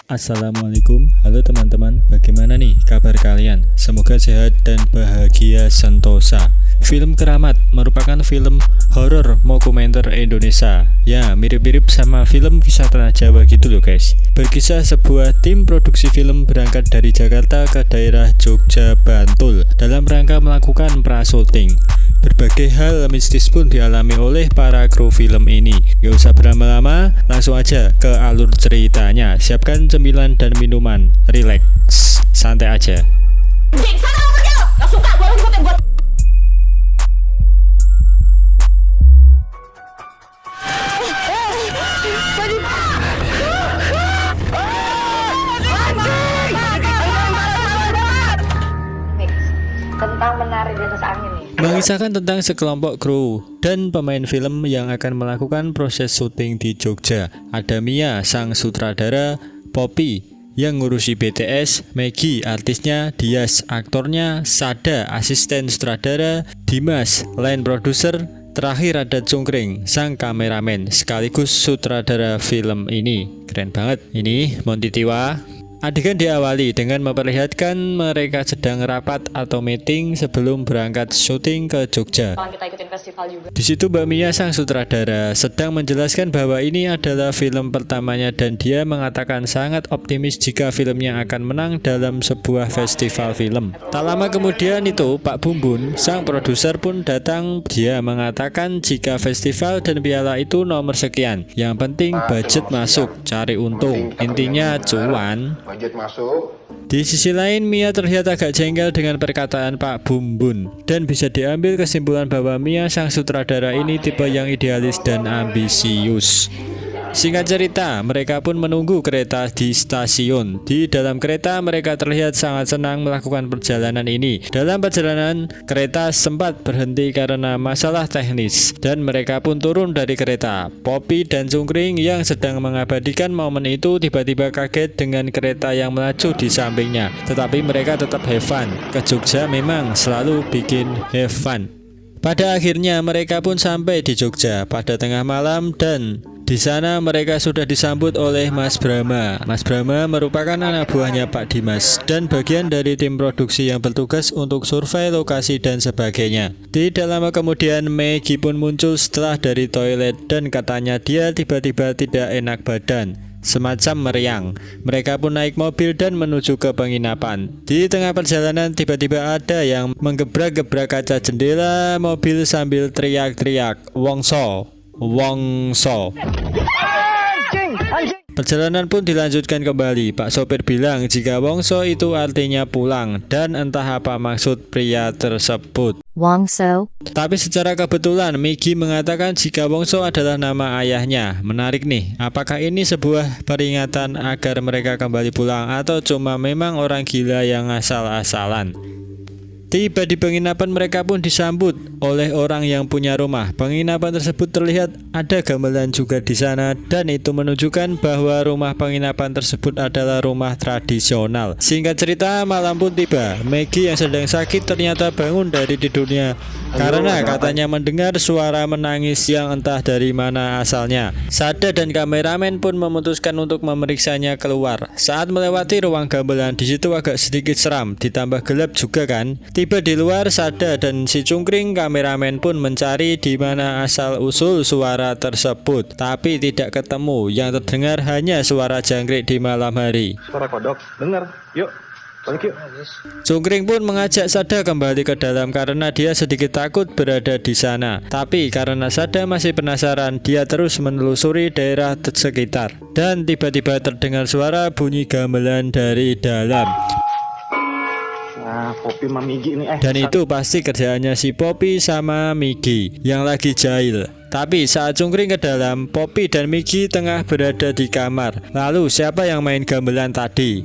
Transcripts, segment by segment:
Assalamualaikum, halo teman-teman, bagaimana nih kabar kalian? Semoga sehat dan bahagia sentosa. Film Keramat merupakan film horor dokumenter Indonesia. Ya, mirip-mirip sama film kisah tanah Jawa gitu loh guys. Berkisah sebuah tim produksi film berangkat dari Jakarta ke daerah Jogja, Bantul dalam rangka melakukan pra-syuting. Berbagai hal mistis pun dialami oleh para kru film ini. Gak usah berlama-lama, langsung aja ke alur ceritanya. Siapkan cemilan dan minuman, relax, santai aja. Sana lo pergi lo, gak suka gue lo ngikutin gue. Tentang menari di atas angin nih. Mengisahkan tentang sekelompok kru dan pemain film yang akan melakukan proses syuting di Jogja. Ada Mia, sang sutradara, Poppy yang ngurusi BTS, Maggie artisnya, Dias aktornya, Sada asisten sutradara, Dimas line producer, terakhir ada Cungkring sang kameramen sekaligus sutradara film ini. Keren banget. Ini Monty Tiwa. Adegan diawali dengan memperlihatkan mereka sedang rapat atau meeting sebelum berangkat syuting ke Jogja. Kita ikutin festival juga. Di situ Mbak Mia sang sutradara sedang menjelaskan bahwa ini adalah film pertamanya dan dia mengatakan sangat optimis jika filmnya akan menang dalam sebuah festival film. Tak lama kemudian itu Pak Bumbun sang produser pun datang. Dia mengatakan jika festival dan piala itu nomor sekian, yang penting budget masuk, cari untung, intinya cuan. Budget masuk. Di sisi lain, Mia terlihat agak jengkel dengan perkataan Pak Bumbun dan bisa diambil kesimpulan bahwa Mia sang sutradara ini tipe yang idealis dan ambisius. Singkat cerita, mereka pun menunggu kereta di stasiun. Di dalam kereta, mereka terlihat sangat senang melakukan perjalanan ini. Dalam perjalanan, kereta sempat berhenti karena masalah teknis dan mereka pun turun dari kereta. Poppy dan Cungkring yang sedang mengabadikan momen itu tiba-tiba kaget dengan kereta yang melaju di sampingnya. Tetapi mereka tetap have fun. Ke Jogja memang selalu bikin have fun. Pada akhirnya mereka pun sampai di Jogja pada tengah malam dan di sana mereka sudah disambut oleh Mas Brahma. Mas Brahma merupakan anak buahnya Pak Dimas dan bagian dari tim produksi yang bertugas untuk survei lokasi dan sebagainya. Tidak lama kemudian Maggie pun muncul setelah dari toilet dan katanya dia tiba-tiba tidak enak badan, semacam meriang. Mereka pun naik mobil dan menuju ke penginapan. Di tengah perjalanan tiba-tiba ada yang menggebrak-gebrak kaca jendela mobil sambil teriak-teriak, "Wongso, Wongso." Perjalanan pun dilanjutkan kembali. Pak sopir bilang jika Wongso itu artinya pulang dan entah apa maksud pria tersebut. Wongso. Tapi secara kebetulan Maggie mengatakan jika Wongso adalah nama ayahnya. Menarik nih, apakah ini sebuah peringatan agar mereka kembali pulang atau cuma memang orang gila yang asal-asalan? Tiba di penginapan mereka pun disambut oleh orang yang punya rumah. Penginapan tersebut terlihat ada gamelan juga di sana dan itu menunjukkan bahwa rumah penginapan tersebut adalah rumah tradisional. Singkat cerita, malam pun tiba. Maggie yang sedang sakit ternyata bangun dari tidurnya karena katanya mendengar suara menangis yang entah dari mana asalnya. Sada dan kameramen pun memutuskan untuk memeriksanya keluar. Saat melewati ruang gamelan, di situ agak sedikit seram, ditambah gelap juga kan. Tiba di luar, Sada dan si Cungkring kameramen pun mencari di mana asal usul suara tersebut, tapi tidak ketemu. Yang terdengar hanya suara jangkrik di malam hari. Suara kodok. Dengar. Yuk. Balik yuk. Cungkring pun mengajak Sada kembali ke dalam karena dia sedikit takut berada di sana. Tapi karena Sada masih penasaran, dia terus menelusuri daerah sekitar. Dan tiba-tiba terdengar suara bunyi gamelan dari dalam. Nah, Poppy sama Migi ini Dan itu pasti kerjaannya si Poppy sama Migi yang lagi jahil. Tapi saat Cungkring ke dalam, Poppy dan Migi tengah berada di kamar. Lalu siapa yang main gamelan tadi?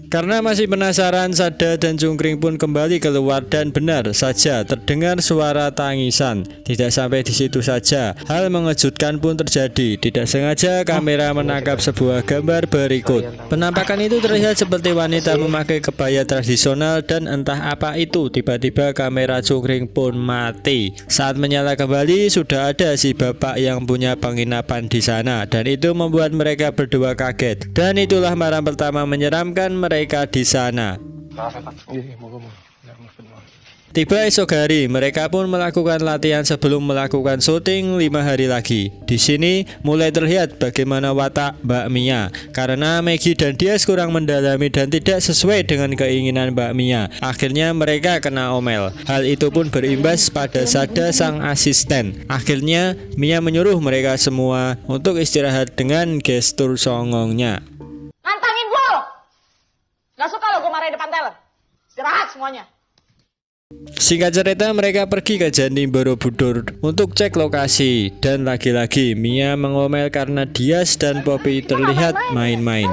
Karena masih penasaran, Sada dan Cungkring pun kembali keluar dan benar saja terdengar suara tangisan. Tidak sampai di situ saja, hal mengejutkan pun terjadi. Tidak sengaja kamera menangkap sebuah gambar berikut. Penampakan itu terlihat seperti wanita memakai kebaya tradisional dan entah apa itu. Tiba-tiba kamera Cungkring pun mati. Saat menyala kembali, sudah ada si bapak yang punya penginapan di sana dan itu membuat mereka berdua kaget. Dan itulah malam pertama menyeramkan mereka di sana. Tiba esok hari, mereka pun melakukan latihan sebelum melakukan syuting 5 hari lagi. Di sini mulai terlihat bagaimana watak Mbak Mia karena Maggie dan Dias kurang mendalami dan tidak sesuai dengan keinginan Mbak Mia. Akhirnya mereka kena omel. Hal itu pun berimbas pada Sada sang asisten. Akhirnya Mia menyuruh mereka semua untuk istirahat dengan gestur songongnya. Nantangin gue lo. Gak suka lo gue marahin depan talent. Istirahat semuanya. Singkat cerita, mereka pergi ke Candi Borobudur untuk cek lokasi dan lagi-lagi Mia mengomel karena Dias dan Poppy terlihat main-main.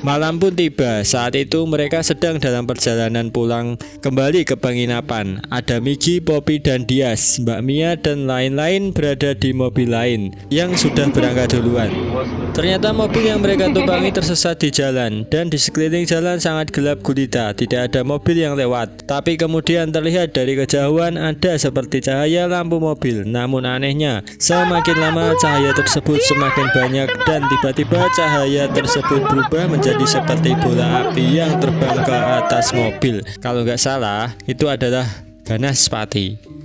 Malam pun tiba. Saat itu mereka sedang dalam perjalanan pulang kembali ke penginapan. Ada Migi, Poppy dan Dias. Mbak Mia dan lain-lain berada di mobil lain yang sudah berangkat duluan. Ternyata mobil yang mereka tumpangi tersesat di jalan dan di sekeliling jalan sangat gelap gulita. Tidak ada mobil yang lewat. Tapi kemudian terlihat dari kejauhan ada seperti cahaya lampu mobil. Namun anehnya, semakin lama cahaya tersebut semakin banyak dan tiba-tiba cahaya tersebut berubah menjadi seperti bola api yang terbang ke atas mobil. Kalau nggak salah, itu adalah Ganaspati.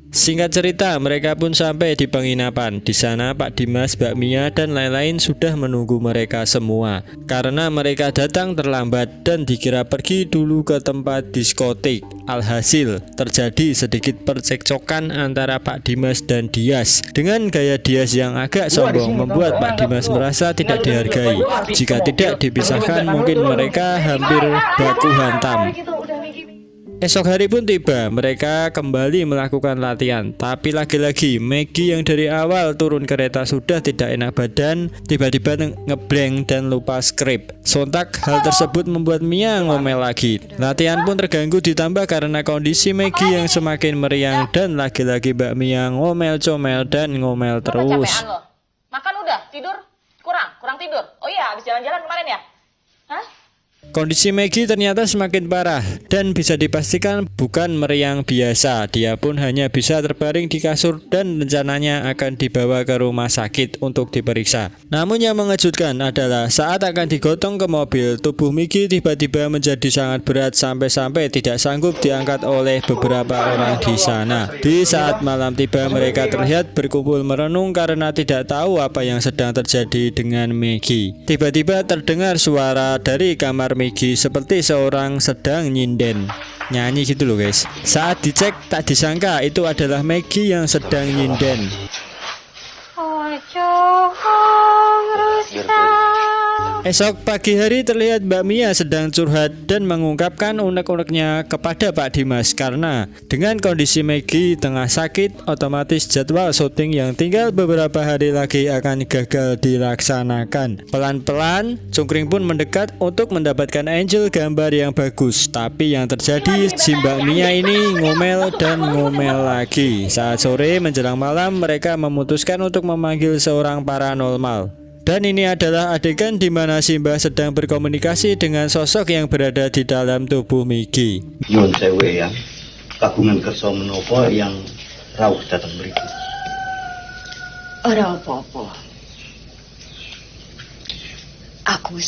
Singkat cerita, mereka pun sampai di penginapan. Di sana Pak Dimas, Mbak Mia dan lain-lain sudah menunggu mereka semua. Karena mereka datang terlambat dan dikira pergi dulu ke tempat diskotik. Alhasil, terjadi sedikit percekcokan antara Pak Dimas dan Dias. Dengan gaya Dias yang agak sombong membuat Pak Dimas merasa tidak dihargai. Jika tidak dipisahkan, mungkin mereka hampir baku hantam. Esok hari pun tiba, mereka kembali melakukan latihan. Tapi lagi-lagi Maggie yang dari awal turun kereta sudah tidak enak badan, tiba-tiba ngeblank dan lupa skrip. Sontak hal tersebut membuat Mia ngomel lagi. Latihan pun terganggu ditambah karena kondisi Maggie yang semakin meriang dan lagi-lagi Mbak Mia ngomel-comel dan ngomel terus. Lo. Makan udah, tidur kurang tidur. Oh iya, habis jalan-jalan kemarin ya? Hah? Kondisi Maggie ternyata semakin parah dan bisa dipastikan bukan meriang biasa. Dia pun hanya bisa terbaring di kasur dan rencananya akan dibawa ke rumah sakit untuk diperiksa. Namun yang mengejutkan adalah saat akan digotong ke mobil, tubuh Maggie tiba-tiba menjadi sangat berat sampai-sampai tidak sanggup diangkat oleh beberapa orang di sana. Di saat malam tiba, mereka terlihat berkumpul merenung karena tidak tahu apa yang sedang terjadi dengan Maggie. Tiba-tiba terdengar suara dari kamar Maggie seperti seorang sedang nyinden nyanyi gitu loh guys. Saat dicek tak disangka itu adalah Maggie yang sedang nyinden. Esok pagi hari terlihat Mbak Mia sedang curhat dan mengungkapkan unek-uneknya kepada Pak Dimas karena dengan kondisi Maggie tengah sakit, otomatis jadwal syuting yang tinggal beberapa hari lagi akan gagal dilaksanakan. Pelan-pelan, Cungkring pun mendekat untuk mendapatkan angel gambar yang bagus. Tapi yang terjadi, si Mbak Mia ini ngomel dan ngomel lagi. Saat sore menjelang malam, mereka memutuskan untuk memanggil seorang paranormal. Dan ini adalah adegan di mana Simba sedang berkomunikasi dengan sosok yang berada di dalam tubuh Maggie. Nyun sewu yang kagungan kersa menapa yang rawuh datang mriki. Ora apa-apa.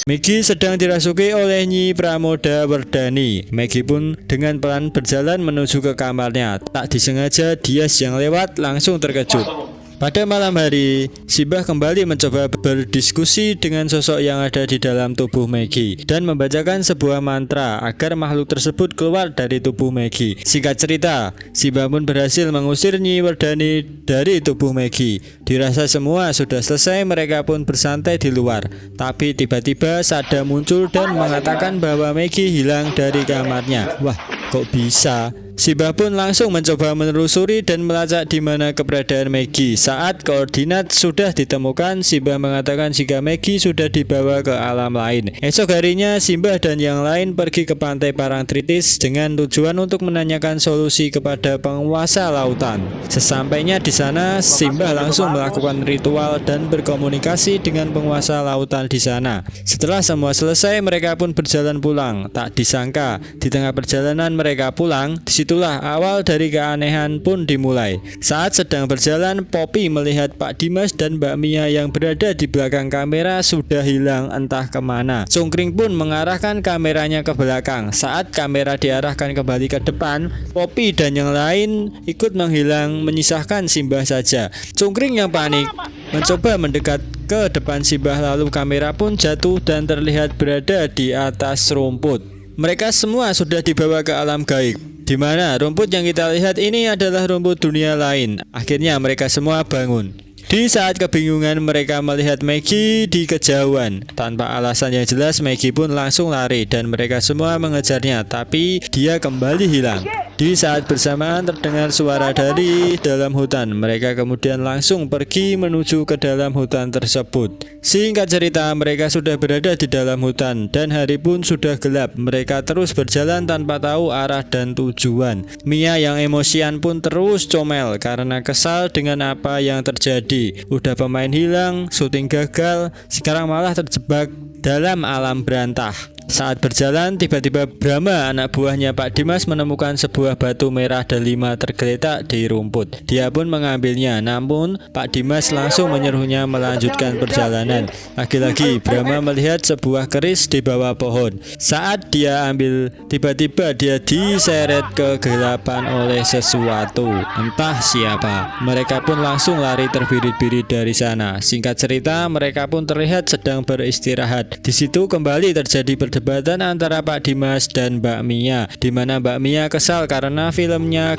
Maggie sedang dirasuki oleh Nyi Pramoda Wardani. Maggie pun dengan pelan berjalan menuju ke kamarnya. Tak disengaja Dias yang lewat langsung terkejut. Pada malam hari, Simbah kembali mencoba berdiskusi dengan sosok yang ada di dalam tubuh Maggie dan membacakan sebuah mantra agar makhluk tersebut keluar dari tubuh Maggie. Singkat cerita, Simbah pun berhasil mengusir Nyi Wardani dari tubuh Maggie. Dirasa semua sudah selesai, mereka pun bersantai di luar. Tapi tiba-tiba Sada muncul dan mengatakan bahwa Maggie hilang dari kamarnya. Wah, kok bisa? Simbah pun langsung mencoba menelusuri dan melacak di mana keberadaan Maggie. Saat koordinat sudah ditemukan, Simbah mengatakan jika Maggie sudah dibawa ke alam lain. Esok harinya, Simbah dan yang lain pergi ke pantai Parangtritis dengan tujuan untuk menanyakan solusi kepada penguasa lautan. Sesampainya di sana, Simbah langsung melakukan ritual dan berkomunikasi dengan penguasa lautan di sana. Setelah semua selesai, mereka pun berjalan pulang. Tak disangka, di tengah perjalanan mereka pulang, disitulah awal dari keanehan pun dimulai. Saat sedang berjalan, Poppy melihat Pak Dimas dan Mbak Mia yang berada di belakang kamera sudah hilang entah kemana. Cungkring pun mengarahkan kameranya ke belakang. Saat kamera diarahkan kembali ke depan, Poppy dan yang lain ikut menghilang, menyisahkan Simbah saja. Cungkring yang panik mencoba mendekat ke depan Simbah, lalu kamera pun jatuh dan terlihat berada di atas rumput. Mereka semua sudah dibawa ke alam gaib, di mana rumput yang kita lihat ini adalah rumput dunia lain. Akhirnya mereka semua bangun. Di saat kebingungan, mereka melihat Maggie di kejauhan. Tanpa alasan yang jelas, Maggie pun langsung lari dan mereka semua mengejarnya, tapi dia kembali hilang. Di saat bersamaan terdengar suara dari dalam hutan. Mereka kemudian langsung pergi menuju ke dalam hutan tersebut. Singkat cerita, mereka sudah berada di dalam hutan dan hari pun sudah gelap. Mereka terus berjalan tanpa tahu arah dan tujuan. Mia yang emosian pun terus comel karena kesal dengan apa yang terjadi. Udah pemain hilang, syuting gagal, sekarang malah terjebak dalam alam berantah. Saat berjalan, tiba-tiba Brahma, anak buahnya Pak Dimas, menemukan sebuah batu merah delima tergeletak di rumput. Dia pun mengambilnya, namun Pak Dimas langsung menyuruhnya melanjutkan perjalanan. Lagi-lagi Brahma melihat sebuah keris di bawah pohon. Saat dia ambil, tiba-tiba dia diseret kegelapan oleh sesuatu, entah siapa. Mereka pun langsung lari terbirit-birit dari sana. Singkat cerita, mereka pun terlihat sedang beristirahat. Di situ kembali terjadi perdebatan antara Pak Dimas dan Mbak Mia, di mana Mbak Mia kesal karena filmnya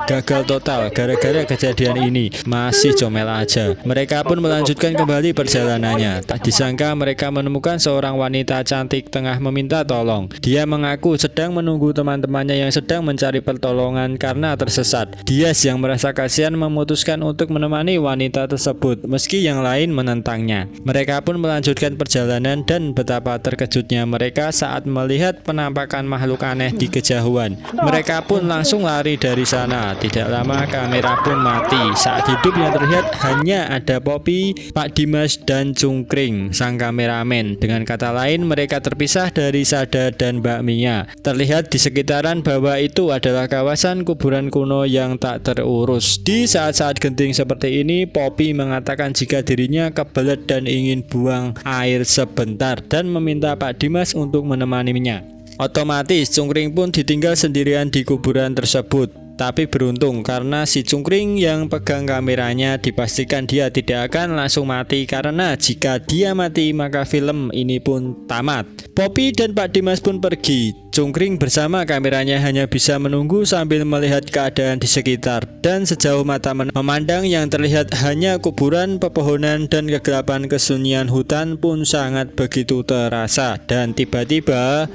gagal total gara-gara kejadian ini. Masih comel aja. Mereka pun melanjutkan kembali perjalanannya. Tak disangka mereka menemukan seorang wanita cantik tengah meminta tolong. Dia mengaku sedang menunggu teman-temannya yang sedang mencari pertolongan karena tersesat. Dias yang merasa kasihan memutuskan untuk menemani wanita tersebut meski yang lain menentangnya. Mereka pun melanjutkan perjalanan dan betapa terkejutnya mereka saat melihat penampakan makhluk aneh di kejauhan. Mereka pun langsung lari dari sana. Tidak lama kamera pun mati. Saat hidup yang terlihat hanya ada Poppy, Pak Dimas, dan Cungkring, sang kameramen. Dengan kata lain, mereka terpisah dari Sada dan Mbak Mia. Terlihat di sekitaran bahwa itu adalah kawasan kuburan kuno yang tak terurus. Di saat-saat genting seperti ini, Poppy mengatakan jika dirinya kebelet dan ingin buang air sebentar dan meminta Pak Dimas untuk menemaninya. Otomatis Cungkring pun ditinggal sendirian di kuburan tersebut. Tapi beruntung karena si Cungkring yang pegang kameranya dipastikan dia tidak akan langsung mati, karena jika dia mati maka film ini pun tamat. Poppy dan Pak Dimas pun pergi. Cungkring bersama kameranya hanya bisa menunggu sambil melihat keadaan di sekitar, dan sejauh mata memandang yang terlihat hanya kuburan, pepohonan, dan kegelapan. Kesunyian hutan pun sangat begitu terasa. Dan tiba-tiba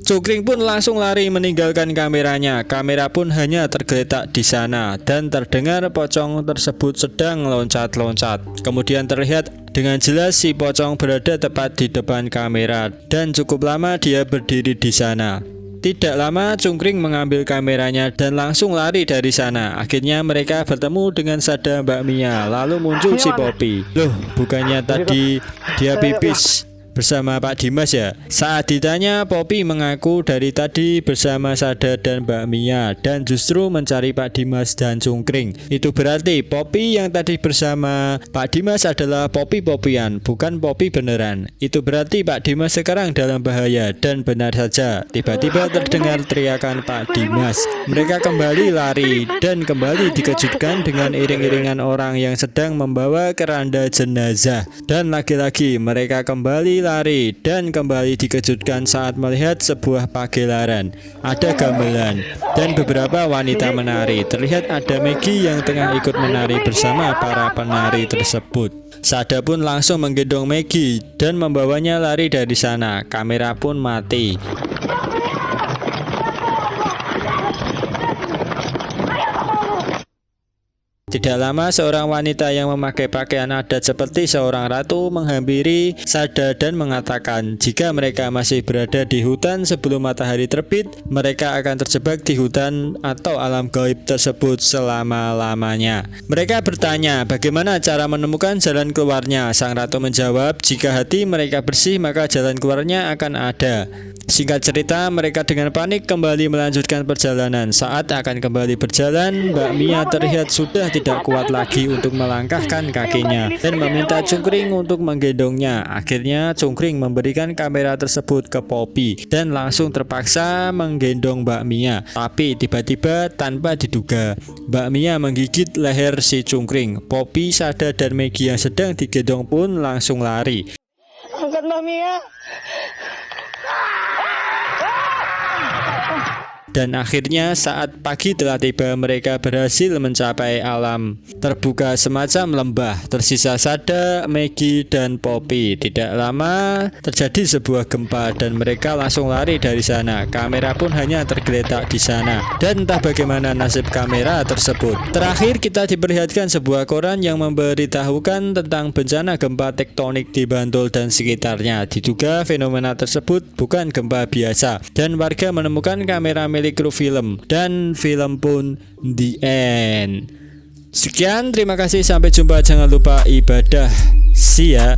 Cungkring pun langsung lari meninggalkan kameranya. Kamera pun hanya tergeletak di sana dan terdengar pocong tersebut sedang loncat-loncat. Kemudian terlihat dengan jelas si pocong berada tepat di depan kamera dan cukup lama dia berdiri di sana. Tidak lama Cungkring mengambil kameranya dan langsung lari dari sana. Akhirnya mereka bertemu dengan Sada, Mbak Mia. Lalu muncul si Poppy. Loh, bukannya tadi dia pipis bersama Pak Dimas ya? Saat ditanya, Poppy mengaku dari tadi bersama Sada dan Mbak Mia dan justru mencari Pak Dimas dan Cungkring. Itu berarti Poppy yang tadi bersama Pak Dimas adalah Poppy Poppyan, bukan Poppy beneran. Itu berarti Pak Dimas sekarang dalam bahaya. Dan benar saja, tiba-tiba terdengar teriakan Pak Dimas. Mereka kembali lari dan kembali dikejutkan dengan iring-iringan orang yang sedang membawa keranda jenazah. Dan lagi-lagi mereka kembali lari dan kembali dikejutkan saat melihat sebuah pagelaran. Ada gamelan dan beberapa wanita menari. Terlihat ada Maggie yang tengah ikut menari bersama para penari tersebut. Sada pun langsung menggendong Maggie dan membawanya lari dari sana. Kamera pun mati. Tidak lama seorang wanita yang memakai pakaian adat seperti seorang ratu menghampiri Sada dan mengatakan jika mereka masih berada di hutan sebelum matahari terbit, mereka akan terjebak di hutan atau alam gaib tersebut selama-lamanya. Mereka bertanya bagaimana cara menemukan jalan keluarnya. Sang ratu menjawab jika hati mereka bersih maka jalan keluarnya akan ada. Singkat cerita, mereka dengan panik kembali melanjutkan perjalanan. Saat akan kembali berjalan, Mbak Mia terlihat sudah tidak kuat lagi untuk melangkahkan kakinya dan meminta Cungkring untuk menggendongnya. Akhirnya Cungkring memberikan kamera tersebut ke Poppy dan langsung terpaksa menggendong Mbak Mia. Tapi tiba-tiba tanpa diduga, Mbak Mia menggigit leher si Cungkring. Poppy, Sada, dan Maggie yang sedang digendong pun langsung lari. Angkat Mbak Mia. Dan akhirnya saat pagi telah tiba, mereka berhasil mencapai alam terbuka semacam lembah. Tersisa Sada, Maggie, dan Poppy. Tidak lama terjadi sebuah gempa dan mereka langsung lari dari sana. Kamera pun hanya tergeletak di sana. Dan entah bagaimana nasib kamera tersebut. Terakhir kita diperlihatkan sebuah koran yang memberitahukan tentang bencana gempa tektonik di Bantul dan sekitarnya. Diduga fenomena tersebut bukan gempa biasa dan warga menemukan kamera milik kru film dan film pun the end. Sekian, terima kasih, sampai jumpa. Jangan lupa ibadah. See ya.